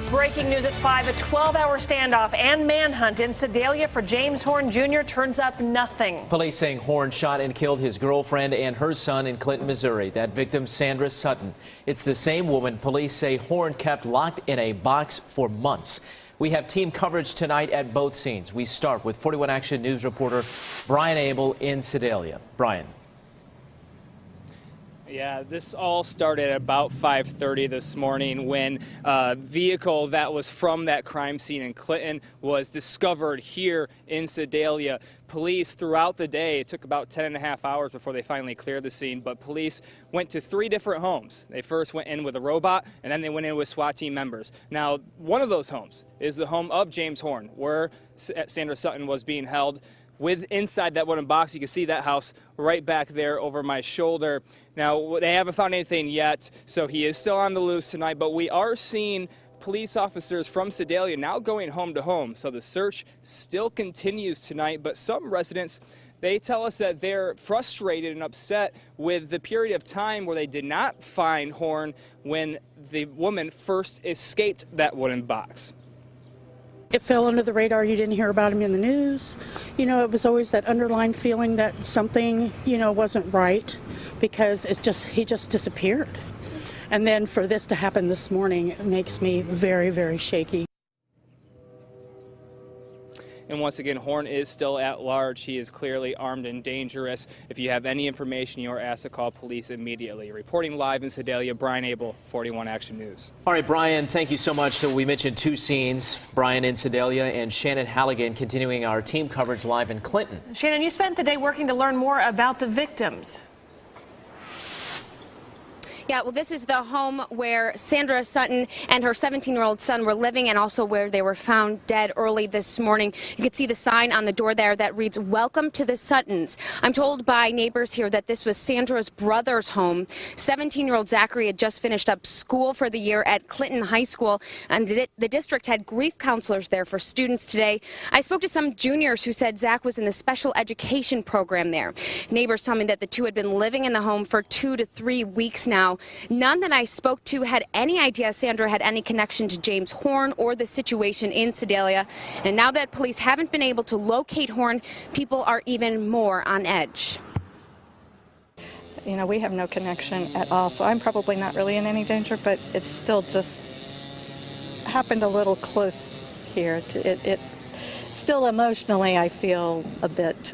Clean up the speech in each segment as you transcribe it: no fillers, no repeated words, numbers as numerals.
Breaking news at 5, a 12-hour standoff and manhunt in Sedalia for James Horn Jr. turns up nothing. Police saying Horn shot and killed his girlfriend and her son in Clinton, Missouri. That victim, Sandra Sutton. It's the same woman police say Horn kept locked in a box for months. We have team coverage tonight at both scenes. We start with 41 Action News reporter Brian Abel in Sedalia. Brian. Yeah, this all started at about 5:30 this morning when a vehicle that was from that crime scene in Clinton was discovered here in Sedalia. Police throughout the day, it took about 10.5 hours before they finally cleared the scene, but police went to 3 different homes. They first went in with a robot, and then they went in with SWAT team members. Now, one of those homes is the home of James Horn, where Sandra Sutton was being held. With inside that wooden box, you can see that house right back there over my shoulder. Now, they haven't found anything yet, so he is still on the loose tonight, but we are seeing police officers from Sedalia now going home to home. So the search still continues tonight, but some residents, they tell us that they're frustrated and upset with the period of time where they did not find Horn when the woman first escaped that wooden box. It fell under the radar. You didn't hear about him in the news. You know, it was always that underlying feeling that something, wasn't right because he just disappeared. And then for this to happen this morning, it makes me very, very shaky. And once again, Horn is still at large. He is clearly armed and dangerous. If you have any information, you are asked to call police immediately. Reporting live in Sedalia, Brian Abel, 41 Action News. All right, Brian, thank you so much. So we mentioned 2 scenes, Brian in Sedalia and Shannon Halligan continuing our team coverage live in Clinton. Shannon, you spent the day working to learn more about the victims. Yeah, well, this is the home where Sandra Sutton and her 17-year-old son were living and also where they were found dead early this morning. You could see the sign on the door there that reads, "Welcome to the Suttons." I'm told by neighbors here that this was Sandra's brother's home. 17-year-old Zachary had just finished up school for the year at Clinton High School, and the district had grief counselors there for students today. I spoke to some juniors who said Zach was in the special education program there. Neighbors tell me that the two had been living in the home for 2 to 3 weeks now. None that I spoke to had any idea Sandra had any connection to James Horn or the situation in Sedalia. And now that police haven't been able to locate Horn, people are even more on edge. We have no connection at all, so I'm probably not really in any danger, but it's still just happened a little close here. It still emotionally, I feel a bit,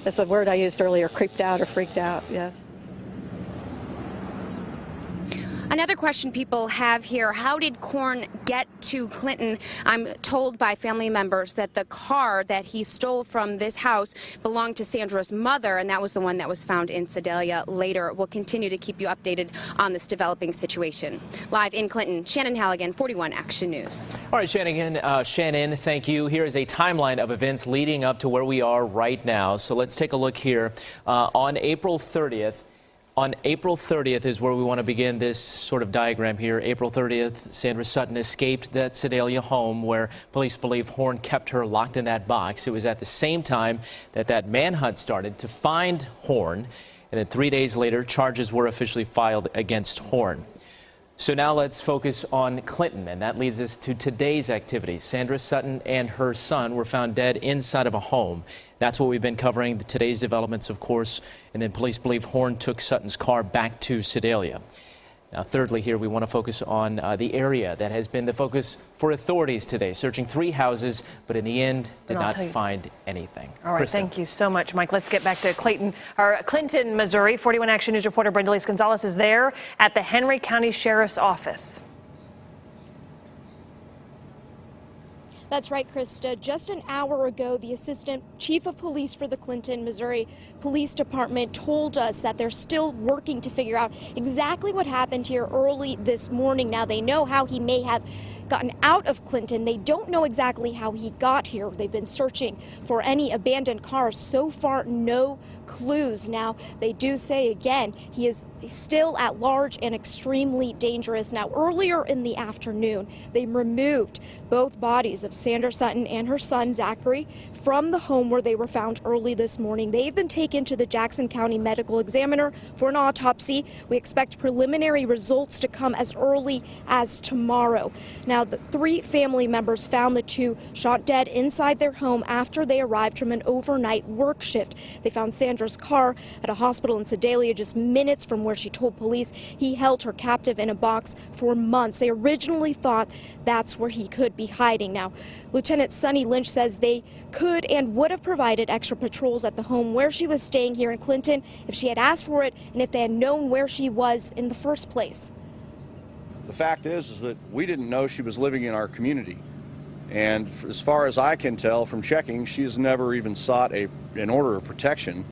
it's a word I used earlier, creeped out or freaked out, yes. Another question people have here, how did Horn get to Clinton? I'm told by family members that the car that he stole from this house belonged to Sandra's mother, and that was the one that was found in Sedalia later. We'll continue to keep you updated on this developing situation. Live in Clinton, Shannon Halligan, 41 Action News. All right, Shannon, thank you. Here is a timeline of events leading up to where we are right now. So let's take a look here. On April 30th, is where we want to begin this sort of diagram here. April 30th, Sandra Sutton escaped that Sedalia home where police believe Horn kept her locked in that box. It was at the same time that manhunt started to find Horn, and then 3 days later, charges were officially filed against Horn. So now let's focus on Clinton, and that leads us to today's activities. Sandra Sutton and her son were found dead inside of a home. That's what we've been covering, today's developments, of course, and then police believe Horn took Sutton's car back to Sedalia. Now, thirdly, here we want to focus on the area that has been the focus for authorities today, searching 3 houses, but in the end did not find anything. All right, thank you so much, Mike. Let's get back to Clinton, Missouri. 41 Action News reporter Brenda Lise Gonzalez is there at the Henry County Sheriff's Office. That's right, Krista. Just an hour ago, the Assistant Chief of Police for the Clinton, Missouri Police Department told us that they're still working to figure out exactly what happened here early this morning. Now, they know how he may have gotten out of Clinton. They don't know exactly how he got here. They've been searching for any abandoned cars. So far, no clues. Now, they do say again, he is still at large and extremely dangerous. Now, earlier in the afternoon, they removed both bodies of Sandra Sutton and her son, Zachary, from the home where they were found early this morning. They've been taken to the Jackson County Medical Examiner for an autopsy. We expect preliminary results to come as early as tomorrow. Now, the 3 family members found the 2 shot dead inside their home after they arrived from an overnight work shift. They found Sandra's car at a hospital in Sedalia just minutes from where she told police he held her captive in a box for months. They originally thought that's where he could be hiding. Now, Lieutenant Sonny Lynch says they could and would have provided extra patrols at the home where she was staying here in Clinton if she had asked for it and if they had known where she was in the first place. The fact is that we didn't know she was living in our community. And as far as I can tell from checking, she has never even sought an order of protection.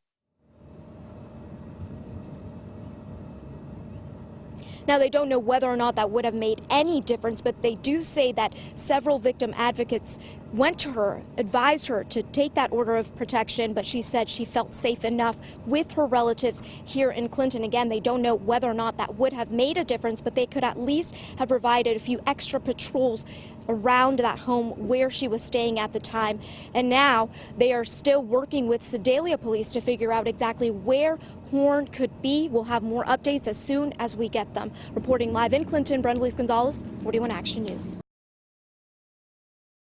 Now, they don't know whether or not that would have made any difference, but they do say that several victim advocates went to her, advised her to take that order of protection, but she said she felt safe enough with her relatives here in Clinton. Again, they don't know whether or not that would have made a difference, but they could at least have provided a few extra patrols around that home where she was staying at the time. And now they are still working with Sedalia police to figure out exactly where Horn could be. We'll have more updates as soon as we get them. Reporting live in Clinton, Brenda Gonzalez, 41 Action News.